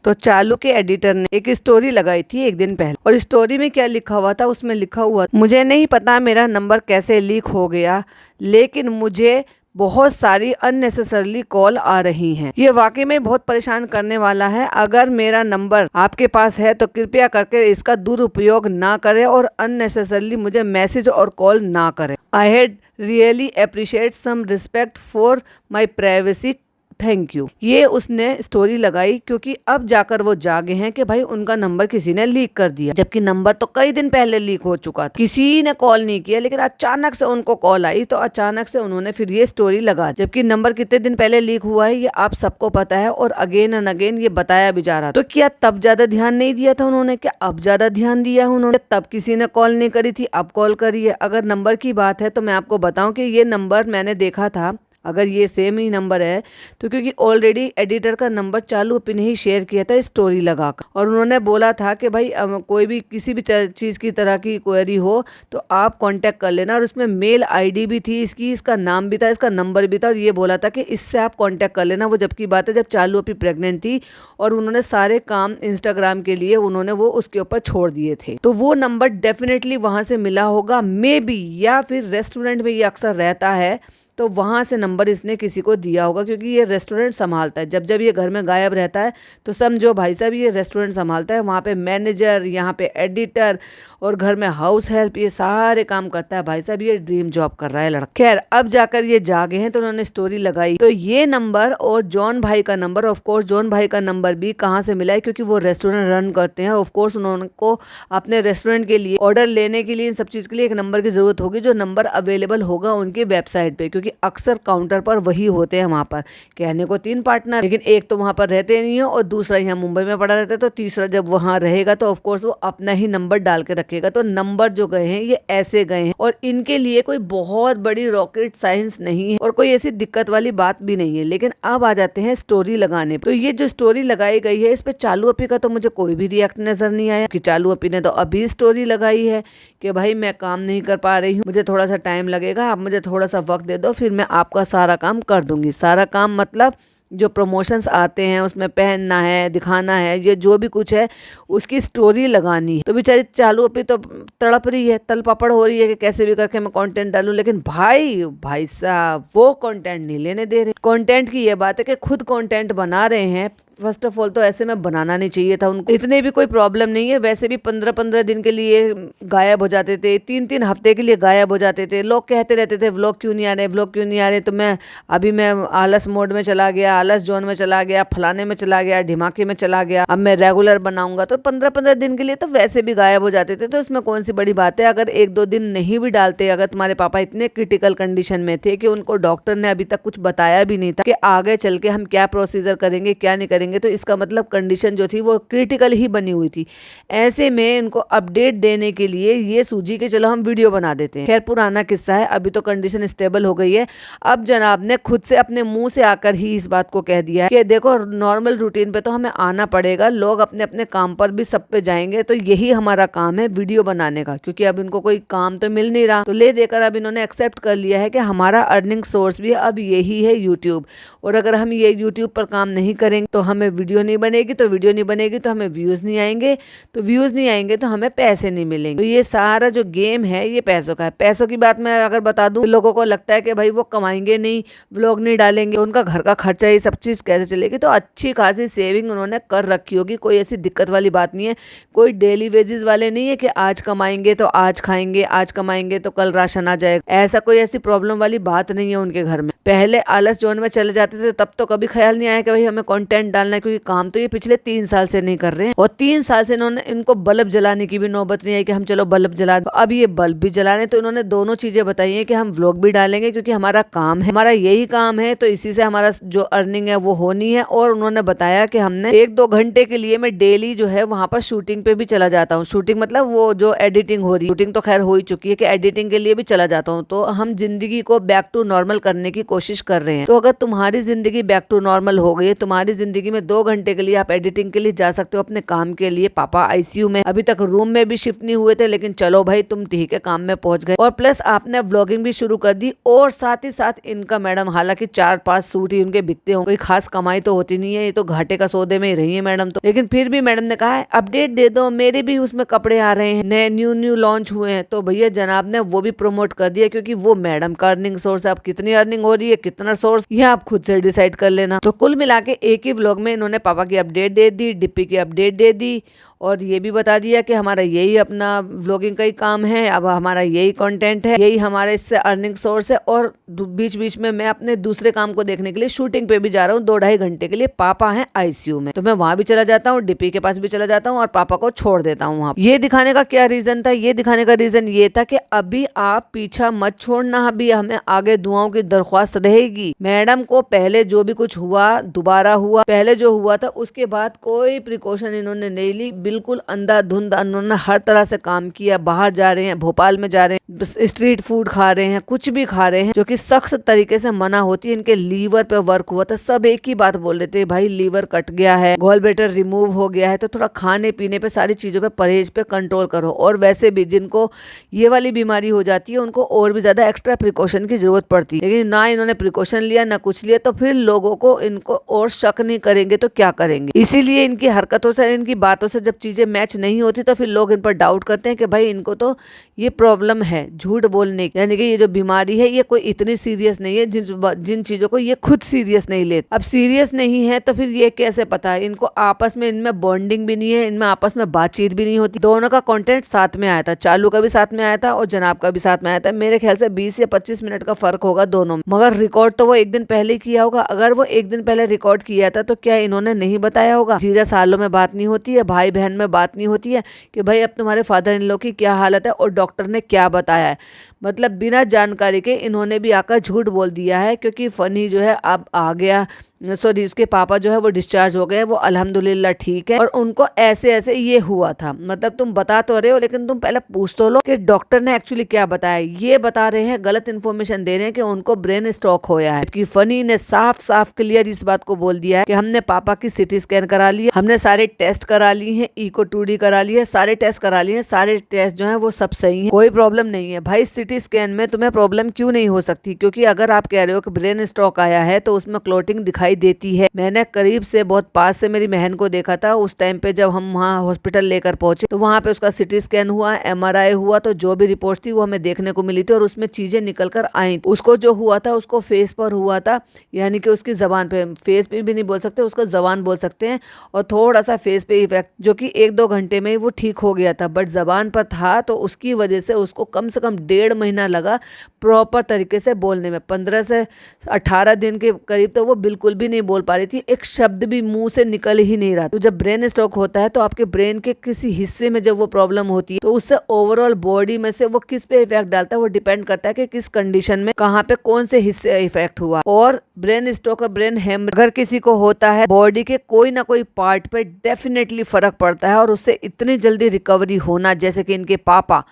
तो चालू के एडिटर ने एक स्टोरी लगाई थी एक दिन पहले, और स्टोरी में क्या लिखा हुआ था, उसमें लिखा हुआ, मुझे नहीं पता मेरा नंबर कैसे लीक हो गया, लेकिन मुझे बहुत सारी अननेसेसरली कॉल आ रही हैं। ये वाकई में बहुत परेशान करने वाला है। अगर मेरा नंबर आपके पास है तो कृपया करके इसका दुरुपयोग ना करें और अननेसेसरली मुझे मैसेज और कॉल ना करें। I had really appreciate some respect for my privacy, thank you. ये उसने स्टोरी लगाई क्योंकि अब जाकर वो जागे हैं कि भाई उनका नंबर किसी ने लीक कर दिया, जबकि नंबर तो कई दिन पहले लीक हो चुका था, किसी ने कॉल नहीं किया, लेकिन अचानक से उनको कॉल आई तो अचानक से उन्होंने फिर ये स्टोरी लगा, जबकि नंबर कितने दिन पहले लीक हुआ है ये आप सबको पता है और अगेन एंड अगेन ये बताया भी जा रहा। तो क्या तब ज्यादा ध्यान नहीं दिया था उन्होंने, क्या अब ज्यादा ध्यान दिया उन्होंने? तब किसी ने कॉल नहीं करी थी, अब कॉल करी है। अगर नंबर की बात है तो मैं आपको बताऊं कि ये नंबर मैंने देखा था, अगर ये सेम ही नंबर है तो क्योंकि ऑलरेडी एडिटर का नंबर चालू अपने ही शेयर किया था स्टोरी लगाकर, और उन्होंने बोला था कि भाई कोई भी किसी भी चीज़ की तरह की क्वेरी हो तो आप कांटेक्ट कर लेना, और उसमें मेल आईडी भी थी इसकी, इसका नाम भी था, इसका नंबर भी था, और ये बोला था कि इससे आप कांटेक्ट कर लेना। वो जबकि बात है जब चालू अपनी प्रेग्नेंट थी और उन्होंने सारे काम इंस्टाग्राम के लिए उन्होंने वो उसके ऊपर छोड़ दिए थे, तो वो नंबर डेफिनेटली वहाँ से मिला होगा मे बी, या फिर रेस्टोरेंट में ये अक्सर रहता है तो वहाँ से नंबर इसने किसी को दिया होगा, क्योंकि ये रेस्टोरेंट संभालता है। जब जब ये घर में गायब रहता है तो समझो भाई साहब ये रेस्टोरेंट संभालता है, वहाँ पे मैनेजर, यहाँ पे एडिटर और घर में हाउस हेल्प, ये सारे काम करता है भाई साहब। ये ड्रीम जॉब कर रहा है लड़का। खैर अब जाकर ये जागे हैं तो उन्होंने स्टोरी लगाई, तो ये नंबर और जॉन भाई का नंबर, ऑफ कोर्स जॉन भाई का नंबर भी कहाँ से मिला है, क्योंकि वो रेस्टोरेंट रन करते हैं। ऑफ कोर्स उनको अपने रेस्टोरेंट के लिए ऑर्डर लेने के लिए, इन सब चीज़ के लिए एक नंबर की जरूरत होगी, जो नंबर अवेलेबल होगा उनकी वेबसाइट पे, क्योंकि अक्सर काउंटर पर वही होते हैं वहाँ पर। कहने को 3 पार्टनर, लेकिन एक तो वहाँ पर रहते नहीं है और दूसरा यहाँ मुंबई में पड़ा रहता है, तो तीसरा जब वहाँ रहेगा तो ऑफकोर्स वो अपना ही नंबर डाल के रखेगा। तो नंबर जो गए हैं ये ऐसे गए हैं, और इनके लिए कोई बहुत बड़ी रॉकेट साइंस नहीं है और कोई ऐसी दिक्कत वाली बात भी नहीं है। लेकिन अब आ जाते हैं स्टोरी लगाने। तो ये जो स्टोरी लगाई गई है इस पे चालू अपी का तो मुझे कोई भी रिएक्ट नजर नहीं आया, कि चालू अपी ने तो अभी स्टोरी लगाई है कि भाई मैं काम नहीं कर पा रही हूँ, मुझे थोड़ा सा टाइम लगेगा, आप मुझे थोड़ा सा वक्त दे दो, फिर मैं आपका सारा काम कर दूंगी। सारा काम मतलब जो प्रमोशंस आते हैं उसमें पहनना है, दिखाना है, ये जो भी कुछ है उसकी स्टोरी लगानी है। तो बेचारी चालू अपनी तो तड़प रही है, तल पापड़ हो रही है कि कैसे भी करके मैं कंटेंट डालूं, लेकिन भाई साहब वो कंटेंट नहीं लेने दे रहे। कंटेंट की ये बात है कि खुद कंटेंट बना रहे हैं। फर्स्ट ऑफ ऑल तो ऐसे में बनाना नहीं चाहिए था उनको, इतने भी कोई प्रॉब्लम नहीं है। वैसे भी 15-15 दिन के लिए गायब हो जाते थे, 3-3 हफ्ते के लिए गायब हो जाते थे। लोग कहते रहते थे व्लॉग क्यों नहीं आ रहे, व्लॉग क्यों नहीं आ रहे। तो मैं आलस मोड में चला गया, आलस जोन में चला गया, फलाने में चला गया, ढिमाके में चला गया, अब मैं रेगुलर बनाऊंगा। तो 15-15 दिन के लिए तो वैसे भी गायब हो जाते थे, तो इसमें कौन सी बड़ी बात है। अगर 1-2 दिन नहीं भी डालते, अगर तुम्हारे पापा इतने क्रिटिकल कंडीशन में थे कि उनको डॉक्टर ने अभी तक कुछ बताया भी नहीं था कि आगे चल के हम क्या प्रोसीजर करेंगे क्या नहीं करेंगे, तो इसका मतलब कंडीशन जो थी वो क्रिटिकल ही बनी हुई थी। ऐसे में इनको अपडेट देने के लिए ये सूझी कि चलो हम वीडियो बना देते हैं। खैर पुराना किस्सा है, अभी तो कंडीशन स्टेबल हो गई है। अब जनाब ने खुद से अपने मुंह से आकर ही इस बात को कह दिया है कि देखो नॉर्मल रूटीन पे तो हमें आना पड़ेगा, लोग अपने अपने काम पर भी सब पे जाएंगे, तो यही हमारा काम है वीडियो बनाने का, क्योंकि अब इनको कोई काम तो मिल नहीं रहा। तो ले देकर अब इन्होंने एक्सेप्ट कर लिया है कि हमारा अर्निंग सोर्स भी अब यही है यूट्यूब, और अगर हम ये यूट्यूब पर काम नहीं करेंगे तो हमें वीडियो नहीं बनेगी, तो वीडियो नहीं बनेगी तो हमें व्यूज नहीं आएंगे, तो व्यूज नहीं आएंगे तो हमें पैसे नहीं मिलेंगे। तो ये सारा जो गेम है ये पैसों का है। पैसों की बात मैं अगर बता दूं, लोगों को लगता है कि भाई वो कमाएंगे नहीं, व्लॉग नहीं डालेंगे, उनका घर का खर्चा ये सब चीज कैसे चलेगी। तो अच्छी खासी सेविंग उन्होंने कर रखी होगी, कोई ऐसी दिक्कत वाली बात नहीं है। कोई डेली वेजेस वाले नहीं है कि आज कमाएंगे तो आज खाएंगे, आज कमाएंगे तो कल राशन आ जाएगा, ऐसा कोई ऐसी प्रॉब्लम वाली बात नहीं है उनके घर में। पहले आलस जोन में चले जाते थे तब तो कभी ख्याल नहीं आया कि भाई हमें कंटेंट डालना है, क्योंकि काम तो ये पिछले 3 साल से नहीं कर रहे हैं, और 3 साल से इनको बल्ब जलाने की भी नौबत नहीं आई कि हम चलो बल्ब जला दो। अब ये बल्ब भी जला रहे, तो इन्होंने दोनों चीजें बताई है कि हम व्लॉग भी डालेंगे क्योंकि हमारा काम है, हमारा यही काम है, तो इसी से हमारा जो अर्निंग है वो होनी है। और उन्होंने बताया कि हमने 1-2 घंटे के लिए मैं डेली जो है वहां पर शूटिंग पे भी चला जाता हूँ। शूटिंग मतलब वो जो एडिटिंग हो रही है, शूटिंग तो खैर हो ही चुकी है, कि एडिटिंग के लिए भी चला जाता हूँ। तो हम जिंदगी को बैक टू नॉर्मल करने की कोशिश कर रहे हैं। तो अगर तुम्हारी जिंदगी बैक टू नॉर्मल हो गई है, तुम्हारी जिंदगी में 2 घंटे के लिए आप एडिटिंग के लिए जा सकते हो अपने काम के लिए। पापा आईसीयू में, अभी तक रूम में भी शिफ्ट नहीं हुए थे, लेकिन चलो भाई तुम ठीक है काम में पहुंच गए। और प्लस आपने व्लॉगिंग भी शुरू कर दी, और साथ ही साथ इनका मैडम, हालांकि 4-5 सूट ही उनके बिकते हों, कोई खास कमाई तो होती नहीं है, ये तो घाटे का सौदे में ही रही है मैडम तो। लेकिन फिर भी मैडम ने कहा है अपडेट दे दो, मेरे भी उसमें कपड़े आ रहे हैं, नए न्यू लॉन्च हुए हैं। तो भैया जनाब ने वो भी प्रमोट कर दिया, क्योंकि वो मैडम का अर्निंग सोर्स है। अब कितनी अर्निंग हो रही है, कितना सोर्स, ये आप खुद से डिसाइड कर लेना। तो कुल मिला के एक ही व्लॉग में इन्होंने पापा की अपडेट दे दी, डिप्पी की अपडेट दे दी, और ये भी बता दिया कि हमारा यही अपना व्लॉगिंग का ही काम है, अब हमारा यही कंटेंट है, यही हमारा इससे अर्निंग सोर्स है। और बीच बीच में मैं अपने दूसरे काम को देखने के लिए शूटिंग पे भी जा रहा हूँ 2-2.5 घंटे के लिए। पापा हैं आईसीयू में, तो मैं वहां भी चला जाता हूँ, डिप्पी के पास भी चला जाता हूँ, और पापा को छोड़ देता हूँ वहाँ। ये दिखाने का क्या रीजन था? ये दिखाने का रीजन ये था कि अभी आप पीछा मत छोड़ना, अभी हमें आगे दुआओं की दरख्वास्त रहेगी। मैडम को पहले जो भी कुछ हुआ, दोबारा हुआ, पहले जो हुआ था उसके बाद कोई प्रिकॉशन इन्होंने नहीं ली, बिल्कुल अंधाधुंध उन्होंने हर तरह से काम किया। बाहर जा रहे हैं, भोपाल में जा रहे हैं, स्ट्रीट फूड खा रहे हैं, कुछ भी खा रहे हैं जो कि सख्त तरीके से मना होती है। इनके लीवर पे वर्क हुआ था, सब एक ही बात बोल रहे थे, भाई लीवर कट गया है, गॉल ब्लैडर रिमूव हो गया है, तो थोड़ा खाने पीने पे, सारी चीजों पे परहेज पे कंट्रोल करो। और वैसे भी जिनको ये वाली बीमारी हो जाती है उनको और भी ज्यादा एक्स्ट्रा प्रिकॉशन की जरूरत पड़ती है, लेकिन ना इन्होंने प्रिकॉशन लिया ना कुछ लिया, तो फिर लोगों को इनको और शक नहीं करेंगे तो क्या करेंगे। इसीलिए इनकी हरकतों से, इनकी बातों से जब चीजें मैच नहीं होती तो फिर लोग इन पर डाउट करते हैं कि भाई इनको तो ये प्रॉब्लम है झूठ बोलने की, यानी कि ये जो बीमारी है ये कोई इतनी सीरियस नहीं है जिन चीजों को ये खुद सीरियस नहीं लेते। अब सीरियस नहीं है तो फिर ये कैसे पता है? इनको आपस में, इनमें बॉन्डिंग भी नहीं है, इनमें आपस में बातचीत भी नहीं होती। दोनों का कंटेंट साथ में आया था, चालू का भी साथ में आया था और जनाब का भी साथ में आया था। मेरे ख्याल से 20 या 25 मिनट का फर्क होगा दोनों में, मगर रिकॉर्ड तो वो एक दिन पहले किया होगा। अगर वो एक दिन पहले रिकॉर्ड किया था तो क्या इन्होंने नहीं बताया होगा? जीजा सालों में बात नहीं होती है, भाई बहन में बात नहीं होती है कि भाई अब तुम्हारे फादर इन लॉ की क्या हालत है और डॉक्टर ने क्या बताया है। मतलब बिना जानकारी के इन्होंने भी आकर झूठ बोल दिया है, क्योंकि फनी जो है अब आ गया, सॉरी उसके पापा जो है वो डिस्चार्ज हो गए, वो अल्हम्दुलिल्लाह ठीक है, और उनको ऐसे ऐसे ये हुआ था। मतलब तुम बता तो रहे हो, लेकिन तुम पहले पूछ तो लो कि डॉक्टर ने एक्चुअली क्या बताया। ये बता रहे हैं, गलत इन्फॉर्मेशन दे रहे हैं कि उनको ब्रेन स्ट्रोक होया है। कि फनी ने साफ साफ क्लियर इस बात को बोल दिया है कि हमने पापा की सिटी स्कैन करा ली है, हमने सारे टेस्ट करा लिए हैं, इको 2D करा ली है, सारे टेस्ट करा लिए हैं, सारे टेस्ट जो है वो सब सही है, कोई प्रॉब्लम नहीं है। भाई सिटी स्कैन में तुम्हें प्रॉब्लम क्यों नहीं हो सकती? क्योंकि अगर आप कह रहे हो कि ब्रेन स्ट्रोक आया है तो उसमें क्लोटिंग दिखाई देती है। मैंने करीब से, बहुत पास से मेरी बहन को देखा था उस टाइम पे, जब हम वहाँ हॉस्पिटल लेकर पहुंचे तो वहाँ पे उसका सिटी स्कैन हुआ, MRI हुआ, तो जो भी रिपोर्ट थी वो हमें देखने को मिली थी और उसमें चीजें निकल कर आई। उसको जो हुआ था उसको फेस पर हुआ था, यानी कि उसकी जबान पे, फेस पे भी नहीं बोल सकते, उसको जबान बोल सकते हैं, और थोड़ा सा फेस पे इफेक्ट, जो कि 1-2 घंटे में वो ठीक हो गया था, बट जबान पर था, तो उसकी वजह से उसको कम से कम 1.5 महीना लगा प्रॉपर तरीके से बोलने में। 15 से 18 दिन के करीब तो वो बिल्कुल भी नहीं बोल पा रही थी, एक शब्द भी मुंह से निकल ही नहीं रहा। तो जब ब्रेन स्ट्रोक होता है तो आपके ब्रेन के किसी हिस्से में जब वो प्रॉब्लम होती है तो उससे ओवरऑल बॉडी में से वो किस पे इफेक्ट डालता है, वो डिपेंड करता है कि किस कंडीशन में, कहाँ पे, कौन से हिस्से इफेक्ट हुआ। और ब्रेन स्ट्रोक और ब्रेन हेमरेज अगर किसी को होता है, बॉडी के कोई ना कोई पार्ट पे डेफिनेटली फर्क पड़ता है, और उससे इतनी जल्दी रिकवरी होना जैसे कि इनके पापा,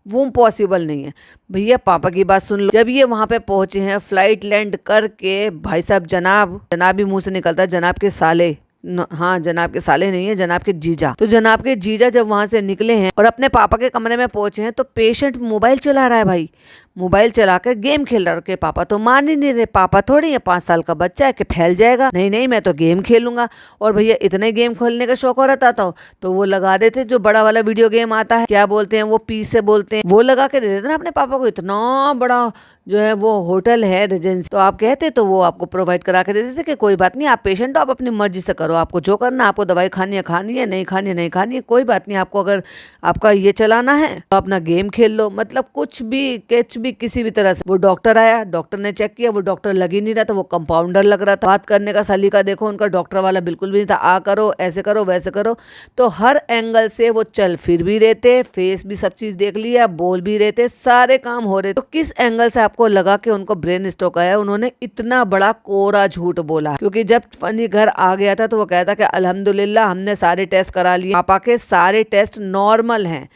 वो पॉसिबल नहीं है। भैया पापा की बात सुन लो, जब ये वहां पे पहुंचे हैं फ्लाइट लैंड करके, भाई साहब जनाब भी मुंह से निकलता है, जनाब के साले, हाँ जनाब के साले नहीं है, जनाब के जीजा। तो जनाब के जीजा जब वहां से निकले हैं और अपने पापा के कमरे में पहुंचे हैं तो पेशेंट मोबाइल चला रहा है, भाई मोबाइल चलाकर गेम खेल रहा है। पापा तो मान ही नहीं रहे, पापा थोड़ी है 5 साल का बच्चा है कि फैल जाएगा, नहीं नहीं मैं तो गेम खेलूंगा। और भैया इतने गेम खेलने का शौक हो रहा था तो वो लगा देते जो बड़ा वाला वीडियो गेम आता है, क्या बोलते हैं वो, पी से बोलते हैं, वो लगा के दे देते ना अपने पापा को। इतना बड़ा जो है वो होटल है रेजेंसी, तो आप कहते तो वो आपको प्रोवाइड करा के देते थे कि कोई बात नहीं, आप पेशेंट हो, आप अपनी मर्जी से करो, आपको जो करना, आपको दवाई खानी है खानी है, नहीं खानी है नहीं खानी है, कोई बात नहीं, आपको अगर आपका ये चलाना है तो अपना गेम खेल लो। मतलब कुछ भी किसी भी तरह से। वो डॉक्टर आया, डॉक्टर ने चेक किया, वो डॉक्टर लग ही नहीं रहा था, वो कंपाउंडर लग रहा था। बात करने का सलीका देखो उनका डॉक्टर वाला बिल्कुल भी नहीं था, आ करो, ऐसे करो, वैसे करो। तो हर एंगल से वो चल फिर भी रहे थे, फेस भी सब चीज देख लिया, बोल भी रहे थे, सारे काम हो रहे। तो किस एंगल से आपको लगा कि उनको ब्रेन स्ट्रोक आया? उन्होंने इतना बड़ा कोरा झूठ बोला, क्योंकि जब फनी घर आ गया था तो वो कहता कि अल्हम्दुलिल्लाह हमने सारे टेस्ट करा लिए, पापा के सारे टेस्ट नॉर्मल हैं,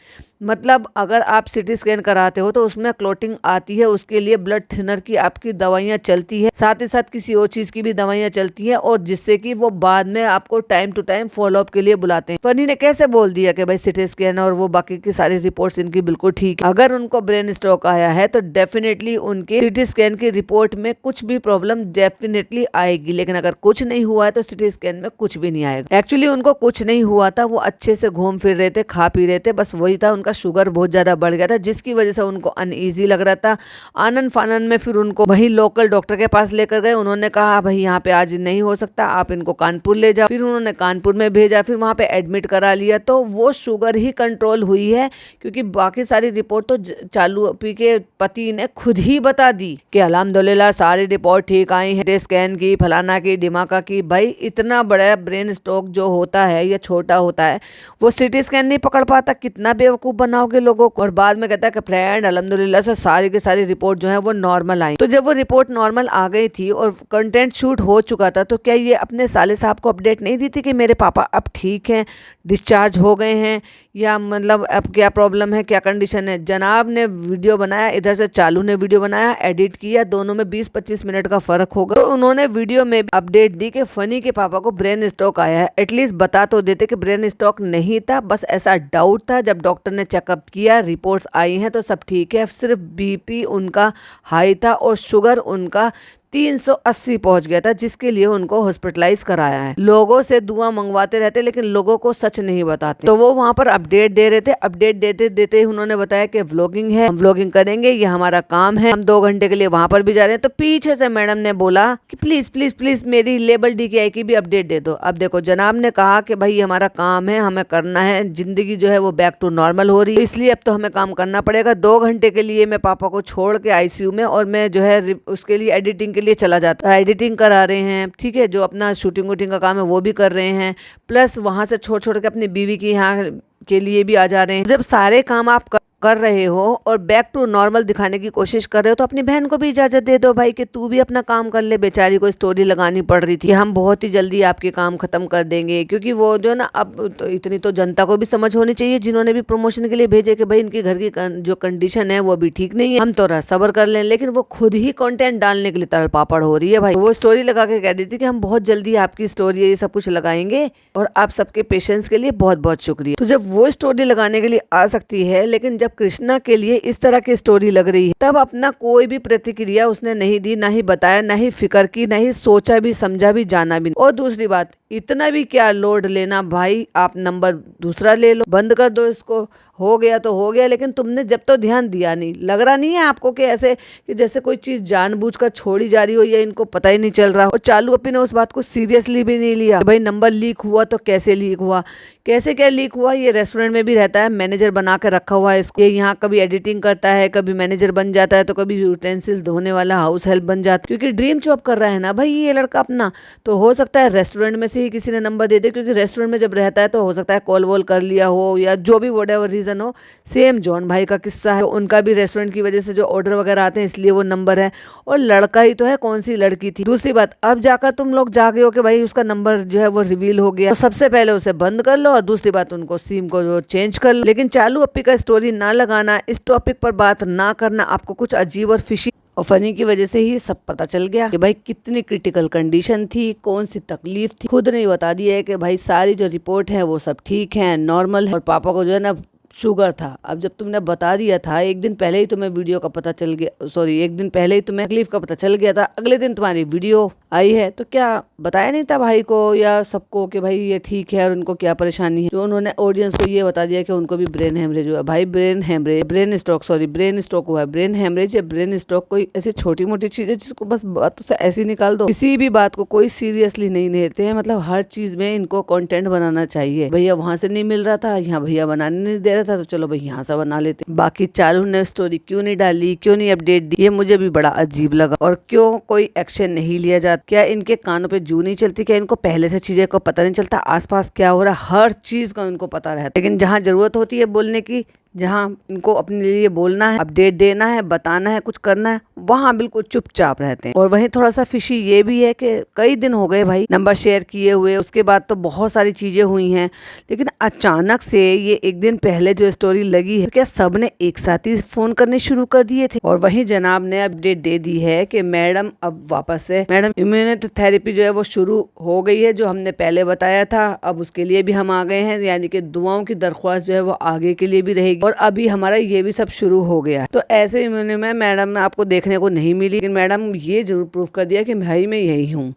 मतलब अगर आप सिटी स्कैन कराते हो तो उसमें क्लोटिंग आती है, उसके लिए ब्लड थिनर की आपकी दवाइयाँ चलती है, साथ ही साथ किसी और चीज़ की भी दवाइयाँ चलती हैं, और जिससे कि वो बाद में आपको टाइम टू टाइम फॉलोअप के लिए बुलाते हैं। फनी ने कैसे बोल दिया कि भाई सिटी स्कैन और वो बाकी की सारी रिपोर्ट्स इनकी बिल्कुल ठीक है। अगर उनको ब्रेन स्ट्रोक आया है तो डेफिनेटली उनके सिटी स्कैन की रिपोर्ट में कुछ भी प्रॉब्लम डेफिनेटली आएगी, लेकिन अगर कुछ नहीं हुआ है तो सिटी स्कैन में कुछ भी नहीं आएगा। एक्चुअली उनको कुछ नहीं हुआ था, वो अच्छे से घूम फिर रहे थे, खा पी रहे थे, बस वही था उनका शुगर बहुत ज्यादा बढ़ गया था, जिसकी वजह से उनको अनईजी लग रहा था। आनंद फानन में फिर उनको वही लोकल डॉक्टर के पास लेकर गए। उन्होंने कहा भाई यहाँ पे आज नहीं हो सकता, आप इनको कानपुर ले जाओ। फिर उन्होंने कानपुर में भेजा, फिर वहाँ पे एडमिट करा लिया, तो वो शुगर ही कंट्रोल हुई है, क्योंकि बाकी सारी रिपोर्ट तो चालू पी के पति ने खुद ही बता दी कि अल्हम्दुलिल्लाह सारी रिपोर्ट ठीक आई है, स्कैन की, फलाना की, दिमागा की। भाई इतना बड़ा ब्रेन स्ट्रोक जो होता है या छोटा होता है वो सिटी स्कैन नहीं पकड़ पाता, कितना बेवकूफ बनाओगे लोगों को। और बाद में कहता है कि फ्रेंड अल्हम्दुलिल्लाह से सारी की सारी रिपोर्ट जो है वो नॉर्मल आई। तो जब वो रिपोर्ट नॉर्मल आ गई थी और कंटेंट शूट हो चुका था, तो क्या ये अपने साले साहब को अपडेट नहीं दी थी कि मेरे पापा अब ठीक हैं, डिस्चार्ज हो गए हैं, या मतलब अब क्या प्रॉब्लम है, क्या कंडीशन है। जनाब ने वीडियो बनाया, इधर से चालू ने वीडियो बनाया, एडिट किया, दोनों में 20-25 मिनट का फर्क होगा। तो उन्होंने वीडियो में अपडेट दी कि फनी के पापा को ब्रेन स्ट्रोक आया है। एटलीस्ट बता तो देते कि ब्रेन स्ट्रोक नहीं था, बस ऐसा डाउट था। जब डॉक्टर ने चेकअप किया, रिपोर्ट्स आई हैं तो सब ठीक है, सिर्फ बीपी उनका हाई था और शुगर उनका 380 पहुंच गया था, जिसके लिए उनको हॉस्पिटलाइज कराया है। लोगों से दुआ मंगवाते रहते, लेकिन लोगों को सच नहीं बताते। तो वो वहां पर अपडेट दे रहे थे। अपडेट देते देते उन्होंने बताया कि व्लॉगिंग है, हम व्लॉगिंग करेंगे, ये हमारा काम है, हम 2 घंटे के लिए वहां पर भी जा रहे हैं। तो पीछे से मैडम ने बोला कि प्लीज प्लीज प्लीज मेरी लेबल DKI की भी अपडेट दे दो। अब देखो जनाब ने कहा कि भाई हमारा काम है, हमें करना है, जिंदगी जो है वो बैक टू नॉर्मल हो रही है, इसलिए अब तो हमें काम करना पड़ेगा। 2 घंटे के लिए मैं पापा को छोड़ के ICU में, और मैं जो है उसके लिए एडिटिंग के लिए चला जाता है, एडिटिंग करा रहे हैं, ठीक है, जो अपना शूटिंग वूटिंग का काम है वो भी कर रहे हैं, प्लस वहां से छोड़ छोड़ के अपनी बीवी की यहाँ के लिए भी आ जा रहे हैं। जब सारे काम आप कर रहे हो और बैक टू नॉर्मल दिखाने की कोशिश कर रहे हो, तो अपनी बहन को भी इजाजत दे दो भाई कि तू भी अपना काम कर ले। बेचारी को स्टोरी लगानी पड़ रही थी, हम बहुत ही जल्दी आपके काम खत्म कर देंगे, क्योंकि वो जो ना, अब तो इतनी तो जनता को भी समझ होनी चाहिए जिन्होंने भी प्रमोशन के लिए भेजे कि भाई इनके घर की जो कंडीशन है वो भी ठीक नहीं है, हम तो सब्र कर लें। लेकिन वो खुद ही कंटेंट डालने के लिए तड़ पापड़ हो रही है भाई। वो स्टोरी लगा के कह देती कि हम बहुत जल्दी आपकी स्टोरी ये सब कुछ लगाएंगे, और आप सबके पेशेंस के लिए बहुत बहुत शुक्रिया। तो जब वो स्टोरी लगाने के लिए आ सकती है, लेकिन जब कृष्णा के लिए इस तरह की स्टोरी लग रही है, तब अपना कोई भी प्रतिक्रिया उसने नहीं दी, ना ही बताया, ना ही फिक्र की, ना ही सोचा भी, समझा भी, जाना भी। और दूसरी बात, इतना भी क्या लोड लेना भाई, आप नंबर दूसरा ले लो, बंद कर दो इसको, हो गया तो हो गया। लेकिन तुमने जब तो ध्यान दिया नहीं, लग रहा नहीं है आपको कि ऐसे कि जैसे कोई चीज जानबूझकर छोड़ी जा रही हो या इनको पता ही नहीं चल रहा हो। और चालू अपी ने उस बात को सीरियसली भी नहीं लिया। भाई नंबर लीक हुआ तो कैसे लीक हुआ, कैसे क्या लीक हुआ, ये रेस्टोरेंट में भी रहता है, मैनेजर बना के रखा हुआ है इसको, ये यहाँ कभी एडिटिंग करता है, कभी मैनेजर बन जाता है, तो कभी यूटेंसिल्स धोने वाला हाउस हेल्प बन जाता है, क्योंकि ड्रीम जॉब कर रहा है ना भाई ये लड़का अपना। तो हो सकता है रेस्टोरेंट में से ही किसी ने नंबर दे दे, क्योंकि रेस्टोरेंट में जब रहता है तो हो सकता है कॉल वॉल कर लिया हो, या जो भी व्हाटएवर रीजन हो। सेम जॉन भाई का किस्सा है, तो उनका भी रेस्टोरेंट की वजह से जो ऑर्डर वगैरह आते हैं इसलिए वो नंबर है, और लड़का ही तो है, कौन सी लड़की थी। दूसरी बात, अब जाकर तुम लोग जागे हो कि भाई उसका नंबर जो है वो रिवील हो गया, तो सबसे पहले उसे बंद कर लो, और दूसरी बात उनको सिम को जो चेंज कर लो। लेकिन चालू अप्पी का स्टोरी ना लगाना, इस टॉपिक पर बात ना करना, आपको कुछ अजीब और फिशी और फनी की वजह से ही सब पता चल गया कि भाई कितनी क्रिटिकल कंडीशन थी, कौन सी तकलीफ थी। खुद ने बता दिया है कि भाई सारी जो रिपोर्ट है वो सब ठीक है, नॉर्मल है, और पापा को जो है ना शुगर था। अब जब तुमने बता दिया था, एक दिन पहले ही तुम्हें वीडियो का पता चल गया, सॉरी एक दिन पहले ही तुम्हें तकलीफ का पता चल गया था, अगले दिन तुम्हारी वीडियो आई है, तो क्या बताया नहीं था भाई को या सबको कि भाई ये ठीक है और उनको क्या परेशानी है। जो उन्होंने ऑडियंस को ये बता दिया कि उनको भी ब्रेन हेमरेज हुआ। भाई brain haemorrhage, brain stroke, sorry brain stroke हुआ है। ब्रेन हेमरेज या ब्रेन स्ट्रोक कोई ऐसी छोटी मोटी चीज है जिसको बस बातों से ऐसे निकाल दो। किसी भी बात को कोई सीरियसली नहीं लेते हैं, मतलब हर चीज में इनको कंटेंट बनाना चाहिए। भैया वहां से नहीं मिल रहा था, यहाँ भैया बनाने नहीं दे रहा था, तो चलो भाई यहाँ से बना लेते। बाकी चालू ने स्टोरी क्यों नहीं डाली, क्यों नहीं अपडेट दी, ये मुझे भी बड़ा अजीब लगा। और क्यों कोई एक्शन नहीं लिया जाता, क्या इनके कानों पे जू नहीं चलती, क्या इनको पहले से चीजें को पता नहीं चलता, आसपास क्या हो रहा है, हर चीज का उनको पता रहता। लेकिन जहाँ जरूरत होती है बोलने की, जहाँ इनको अपने लिए बोलना है, अपडेट देना है, बताना है, कुछ करना है, वहाँ बिल्कुल चुपचाप रहते हैं। और वहीं थोड़ा सा फिशी ये भी है कि कई दिन हो गए भाई नंबर शेयर किए हुए, उसके बाद तो बहुत सारी चीजें हुई हैं, लेकिन अचानक से ये एक दिन पहले जो स्टोरी लगी है, क्या सब ने एक साथ ही फोन करने शुरू कर दिए थे। और वहीं जनाब ने अपडेट दे दी है कि मैडम अब वापस से मैडम इम्यूनोथेरेपी जो है वो शुरू हो गई है, जो हमने पहले बताया था। अब उसके लिए भी हम आ गए हैं, यानी कि दुआओं की दरख्वास्त जो है वो आगे के लिए भी रहेगी। और अभी हमारा ये भी सब शुरू हो गया। तो ऐसे इम्यूनो में मैडम आपको देखने को नहीं मिली, लेकिन मैडम ये जरूर प्रूव कर दिया कि भाई मैं यही हूँ।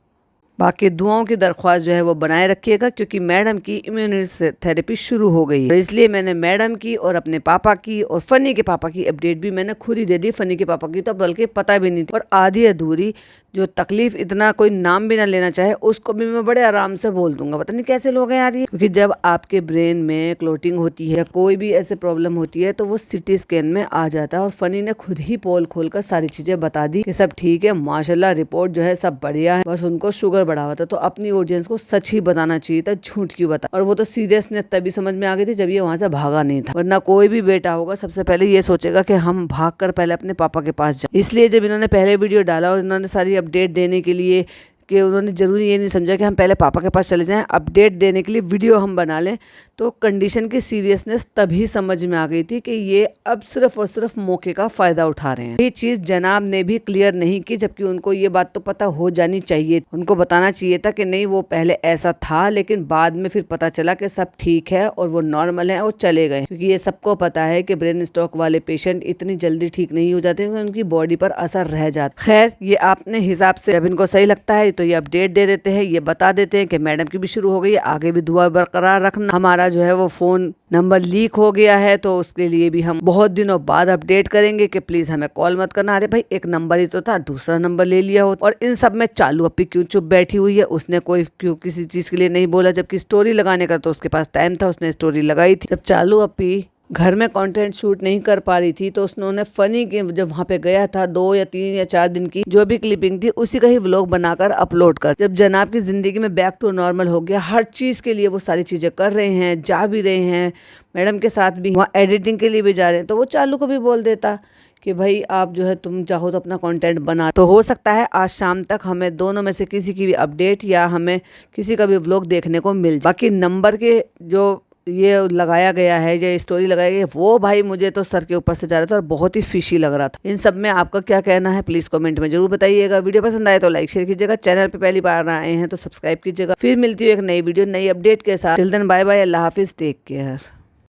बाकी दुआओं की दरख्वास्त जो है वो बनाए रखिएगा, क्योंकि मैडम की इम्यूनिटी थेरेपी शुरू हो गई है। तो इसलिए मैंने मैडम की और अपने पापा की और फनी के पापा की अपडेट भी मैंने खुद ही दे दी। फनी के पापा की तो बल्कि पता भी नहीं थी। और आधी अधूरी जो तकलीफ इतना कोई नाम भी ना लेना चाहे, उसको भी मैं बड़े आराम से बोल दूंगा। पता नहीं कैसे लोग हैं यार ये, क्योंकि जब आपके ब्रेन में क्लोटिंग होती है, कोई भी ऐसे प्रॉब्लम होती है, तो वो सिटी स्कैन में आ जाता है। और फनी ने खुद ही पोल खोलकर सारी चीजें बता दी कि सब ठीक है, माशाल्लाह, रिपोर्ट जो है सब बढ़िया है, बस उनको शुगर बढ़ा हुआ था। तो अपनी ऑडियंस को सच ही बताना चाहिए था, झूठ क्यों बता। और वो तो सीरियसनेस तभी समझ में आ गई थी जब ये वहां से भागा नहीं था। वरना कोई भी बेटा होगा सबसे पहले ये सोचेगा कि हम भाग कर पहले अपने पापा के पास जाए। इसलिए जब इन्होंने पहले वीडियो डाला और इन्होंने सारी अपडेट देने के लिए कि उन्होंने जरूरी ये नहीं समझा कि हम पहले पापा के पास चले जाएं, अपडेट देने के लिए वीडियो हम बना लें, तो कंडीशन की सीरियसनेस तभी समझ में आ गई थी कि ये अब सिर्फ और सिर्फ मौके का फायदा उठा रहे हैं। ये चीज जनाब ने भी क्लियर नहीं की, जबकि उनको ये बात तो पता हो जानी चाहिए। उनको बताना चाहिए था कि नहीं वो पहले ऐसा था, लेकिन बाद में फिर पता चला कि सब ठीक है और वो नॉर्मल है और चले गए। क्योंकि ये सबको पता है कि ब्रेन स्ट्रोक वाले पेशेंट इतनी जल्दी ठीक नहीं हो जाते, उनकी बॉडी पर असर रह जाता। खैर, ये आपने हिसाब से जब इनको सही लगता है तो ये अपडेट दे देते हैं, ये बता देते हैं कि मैडम की भी शुरू हो गई है, आगे भी दुआ बरकरार रखना। हमारा जो है वो फोन नंबर लीक हो गया है, तो उसके लिए भी हम बहुत दिनों बाद अपडेट करेंगे कि प्लीज हमें कॉल मत करना। अरे भाई, एक नंबर ही तो था, दूसरा नंबर ले लिया हो। और इन सब में चालू अपी क्यों चुप बैठी हुई है, उसने कोई क्यों किसी चीज के लिए नहीं बोला, जबकि स्टोरी लगाने का तो उसके पास टाइम था, उसने स्टोरी लगाई थी। जब चालू अपी घर में कंटेंट शूट नहीं कर पा रही थी, तो उन्होंने फनी के जब वहाँ पे गया था 2 या 3 या 4 दिन की जो भी क्लिपिंग थी, उसी का ही व्लॉग बनाकर अपलोड कर। जब जनाब की जिंदगी में बैक टू नॉर्मल हो गया, हर चीज के लिए वो सारी चीजें कर रहे हैं, जा भी रहे हैं, मैडम के साथ भी वहाँ एडिटिंग के लिए भी जा रहे हैं, तो वो चालू को भी बोल देता कि भाई आप जो है तुम चाहो तो अपना कंटेंट बना। तो हो सकता है आज शाम तक हमें दोनों में से किसी की भी अपडेट या हमें किसी का भी व्लॉग देखने को मिल जाए। बाकी नंबर के जो ये लगाया गया है, ये स्टोरी लगाई गई है, वो भाई मुझे तो सर के ऊपर से जा रहा था और बहुत ही फिशी लग रहा था। इन सब में आपका क्या कहना है प्लीज कमेंट में जरूर बताइएगा। वीडियो पसंद आए तो लाइक शेयर कीजिएगा, चैनल पे पहली बार आए हैं तो सब्सक्राइब कीजिएगा। फिर मिलती हूँ एक नई वीडियो नई अपडेट के साथ। टिल देन बाय बाय, अल्लाह हाफिज, टेक केयर।